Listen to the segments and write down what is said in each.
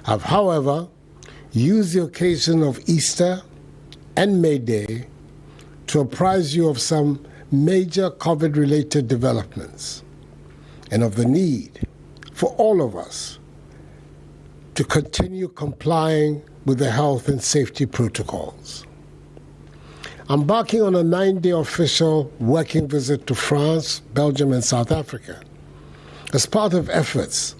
I've, however, used the occasion of Easter and May Day to apprise you of some major COVID-related developments and of the need for all of us to continue complying with the health and safety protocols. Embarking on a 9-day official working visit to France, Belgium, and South Africa as part of efforts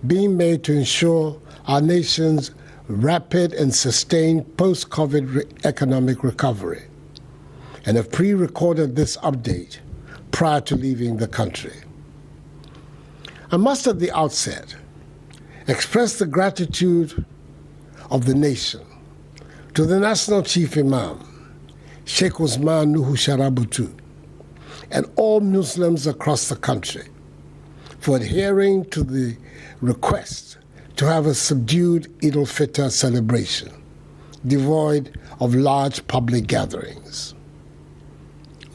being made to ensure our nation's rapid and sustained post-COVID economic recovery, and have pre-recorded this update prior to leaving the country. I must at the outset express the gratitude of the nation to the National Chief Imam, Sheikh Usman Nuhu Sharabutu, and all Muslims across the country for adhering to the request to have a subdued Eid al-Fitr celebration, devoid of large public gatherings.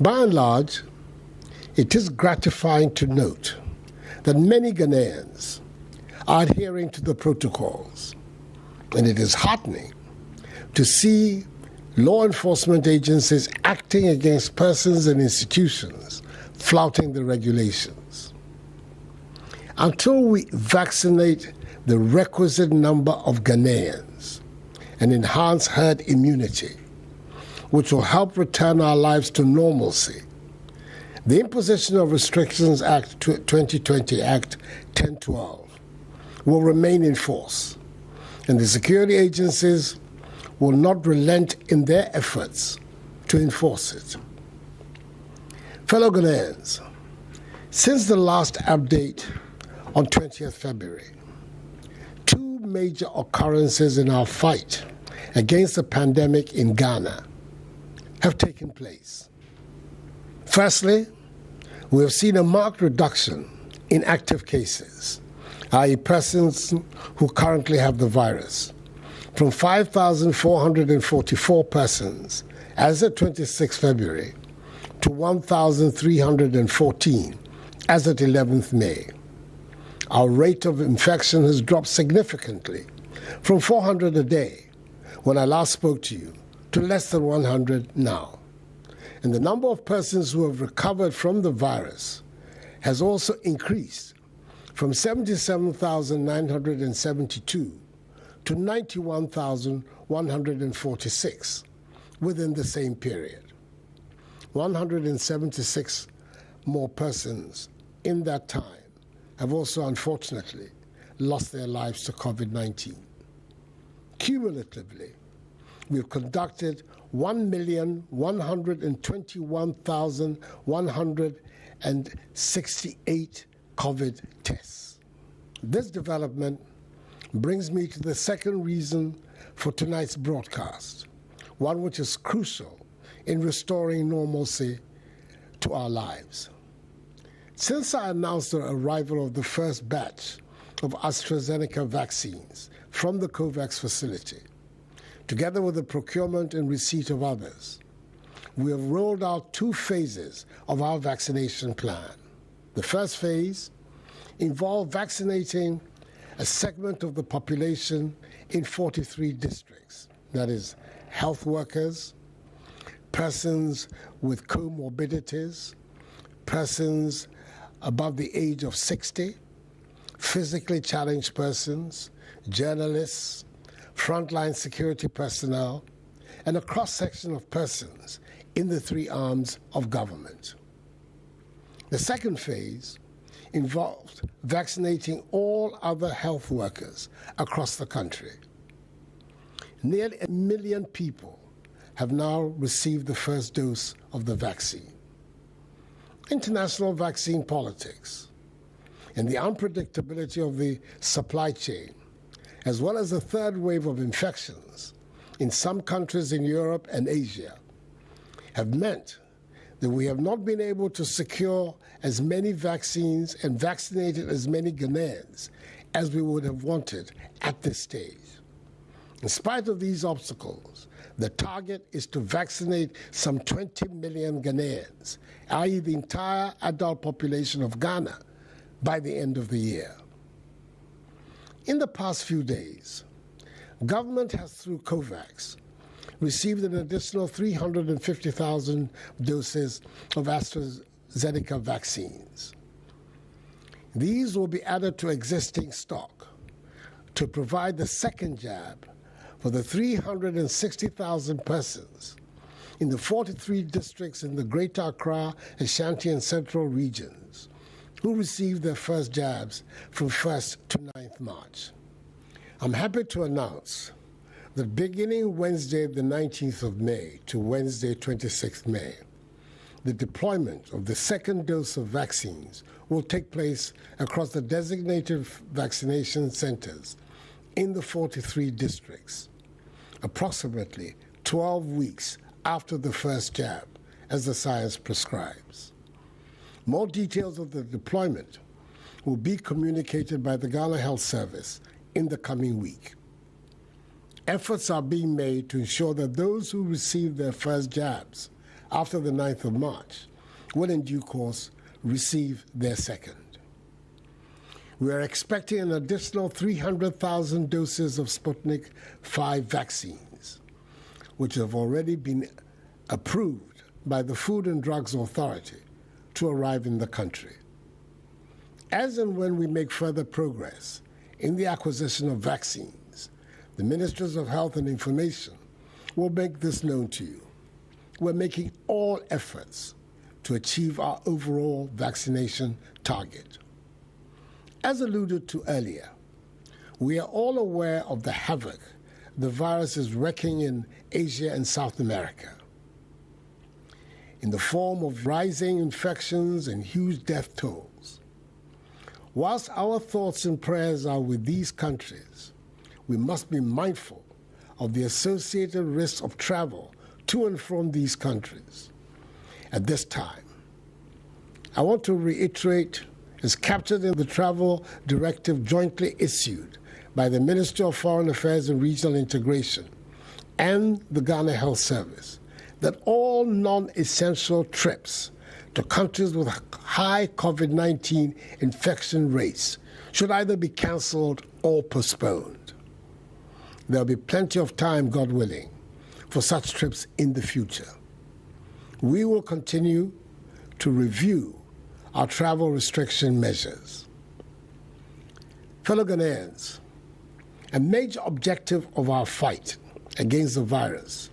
By and large, it is gratifying to note that many Ghanaians are adhering to the protocols, and it is heartening to see law enforcement agencies acting against persons and institutions flouting the regulations. Until we vaccinate the requisite number of Ghanaians and enhance herd immunity, which will help return our lives to normalcy, the Imposition of Restrictions Act 2020 Act 1012 will remain in force, and the security agencies will not relent in their efforts to enforce it. Fellow Ghanaians, since the last update on 20th February, two major occurrences in our fight against the pandemic in Ghana have taken place. Firstly, we have seen a marked reduction in active cases, i.e. persons who currently have the virus, from 5,444 persons as of 26 February to 1,314 as of 11th May. Our rate of infection has dropped significantly from 400 a day when I last spoke to you to less than 100 now. And the number of persons who have recovered from the virus has also increased from 77,972 to 91,146 within the same period. 176 more persons in that time have also unfortunately lost their lives to COVID-19. Cumulatively, we've conducted 1,121,168 COVID tests. This development brings me to the second reason for tonight's broadcast, one which is crucial in restoring normalcy to our lives. Since I announced the arrival of the first batch of AstraZeneca vaccines from the COVAX facility, together with the procurement and receipt of others, we have rolled out 2 phases of our vaccination plan. The first phase involved vaccinating a segment of the population in 43 districts, that is, health workers, persons with comorbidities, persons above the age of 60, physically challenged persons, journalists, frontline security personnel, and a cross-section of persons in the 3 arms of government. The second phase involved vaccinating all other health workers across the country. Nearly 1 million people have now received the first dose of the vaccine. International vaccine politics and the unpredictability of the supply chain, as well as the third wave of infections in some countries in Europe and Asia, have meant that we have not been able to secure as many vaccines and vaccinated as many Ghanaians as we would have wanted at this stage. In spite of these obstacles, the target is to vaccinate some 20 million Ghanaians, i.e. the entire adult population of Ghana, by the end of the year. In the past few days, government has, through COVAX, received an additional 350,000 doses of AstraZeneca vaccines. These will be added to existing stock to provide the second jab for the 360,000 persons in the 43 districts in the Greater Accra, Ashanti, and Central regions who received their first jabs from 1st to 9th March. I'm happy to announce that beginning Wednesday, the 19th of May to Wednesday, 26th May, the deployment of the second dose of vaccines will take place across the designated vaccination centers in the 43 districts, approximately 12 weeks after the first jab, as the science prescribes. More details of the deployment will be communicated by the Ghana Health Service in the coming week. Efforts are being made to ensure that those who receive their first jabs after the 9th of March will in due course receive their second. We are expecting an additional 300,000 doses of Sputnik 5 vaccines, which have already been approved by the Food and Drugs Authority to arrive in the country. As and when we make further progress in the acquisition of vaccines, the Ministries of Health and Information will make this known to you. We're making all efforts to achieve our overall vaccination target. As alluded to earlier, we are all aware of the havoc the virus is wreaking in Asia and South America, in the form of rising infections and huge death tolls. Whilst our thoughts and prayers are with these countries, we must be mindful of the associated risks of travel to and from these countries. At this time, I want to reiterate, as captured in the travel directive jointly issued by the Ministry of Foreign Affairs and Regional Integration and the Ghana Health Service, that all non-essential trips to countries with high COVID-19 infection rates should either be cancelled or postponed. There will be plenty of time, God willing, for such trips in the future. We will continue to review our travel restriction measures. Fellow Ghanaians, a major objective of our fight against the virus,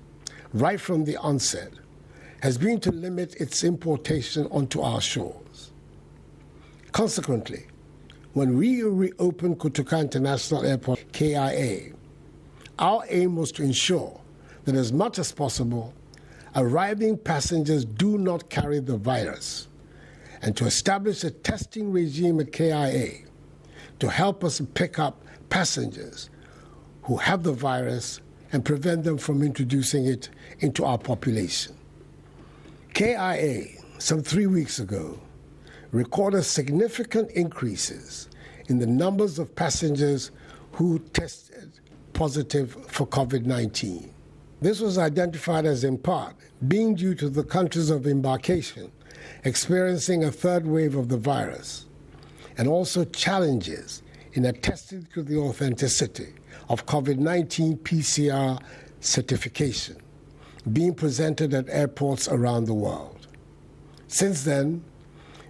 right from the onset, has been to limit its importation onto our shores. Consequently, when we reopened Kotoka International Airport, KIA, our aim was to ensure that as much as possible, arriving passengers do not carry the virus, and to establish a testing regime at KIA to help us pick up passengers who have the virus and prevent them from introducing it into our population. KIA, some 3 weeks ago, recorded significant increases in the numbers of passengers who tested positive for COVID-19. This was identified as in part being due to the countries of embarkation experiencing a third wave of the virus, and also challenges in attesting to the authenticity of COVID-19 PCR certification being presented at airports around the world. Since then,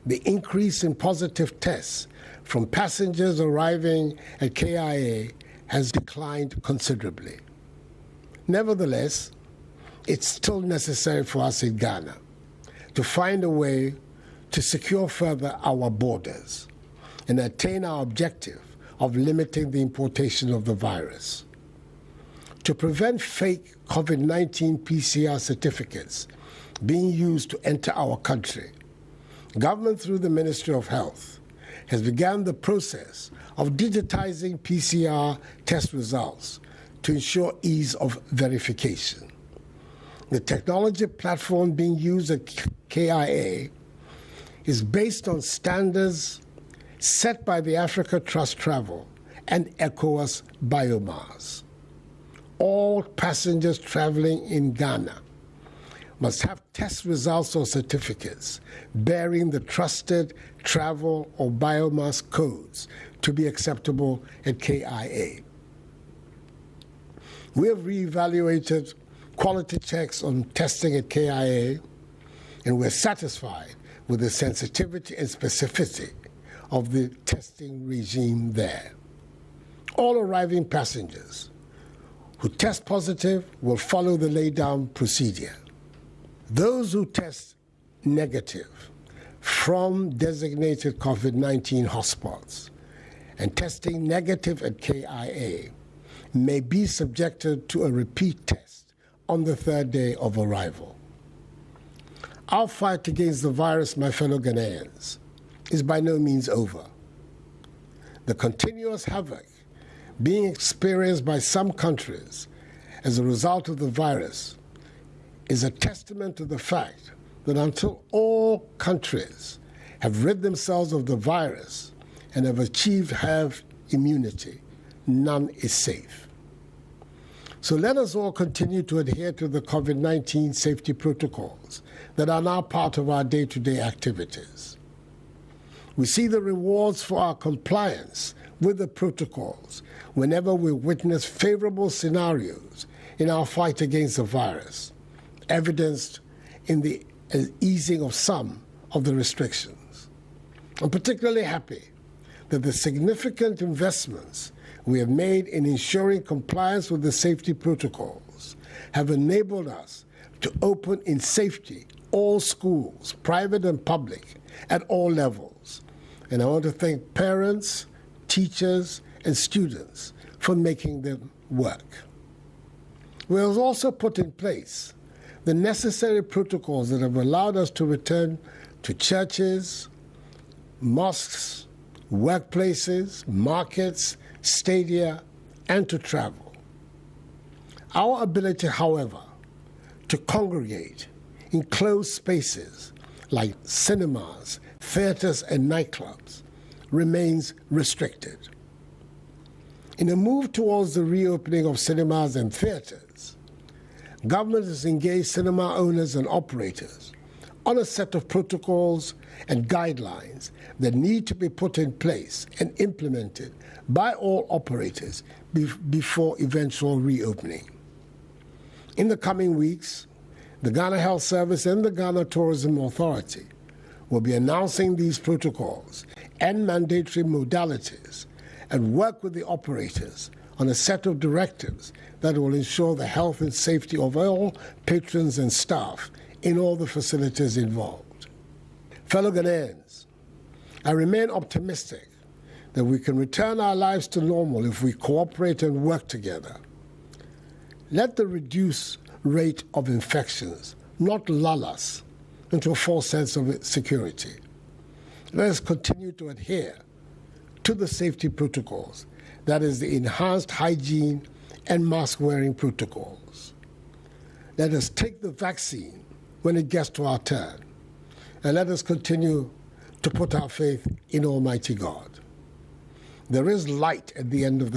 the increase in positive tests from passengers arriving at KIA has declined considerably. Nevertheless, it's still necessary for us in Ghana to find a way to secure further our borders and attain our objective of limiting the importation of the virus. To prevent fake COVID-19 PCR certificates being used to enter our country, government through the Ministry of Health has begun the process of digitizing PCR test results to ensure ease of verification. The technology platform being used at KIA is based on standards set by the Africa Trust Travel and ECOWAS Biomars. All passengers traveling in Ghana must have test results or certificates bearing the trusted travel or biomass codes to be acceptable at KIA. We have reevaluated quality checks on testing at KIA, and we're satisfied with the sensitivity and specificity of the testing regime there. All arriving passengers who test positive will follow the laid-down procedure. Those who test negative from designated COVID-19 hotspots and testing negative at KIA may be subjected to a repeat test on the third day of arrival. Our fight against the virus, my fellow Ghanaians, is by no means over. The continuous havoc being experienced by some countries as a result of the virus is a testament to the fact that until all countries have rid themselves of the virus and have achieved herd immunity, none is safe. So let us all continue to adhere to the COVID-19 safety protocols that are now part of our day-to-day activities. We see the rewards for our compliance with the protocols whenever we witness favorable scenarios in our fight against the virus, evidenced in the easing of some of the restrictions. I'm particularly happy that the significant investments we have made in ensuring compliance with the safety protocols have enabled us to open in safety all schools, private and public, at all levels. And I want to thank parents, teachers, and students for making them work. We have also put in place the necessary protocols that have allowed us to return to churches, mosques, workplaces, markets, stadia, and to travel. Our ability, however, to congregate in closed spaces like cinemas, theaters, and nightclubs remains restricted. In a move towards the reopening of cinemas and theaters, government has engaged cinema owners and operators on a set of protocols and guidelines that need to be put in place and implemented by all operators before eventual reopening. In the coming weeks, the Ghana Health Service and the Ghana Tourism Authority will be announcing these protocols and mandatory modalities and work with the operators on a set of directives that will ensure the health and safety of all patrons and staff in all the facilities involved. Fellow Ghanaians, I remain optimistic that we can return our lives to normal if we cooperate and work together. Let the reduced rate of infections not lull us into a false sense of security. Let us continue to adhere to the safety protocols, that is, the enhanced hygiene and mask-wearing protocols. Let us take the vaccine when it gets to our turn, and let us continue to put our faith in Almighty God. There is light at the end of the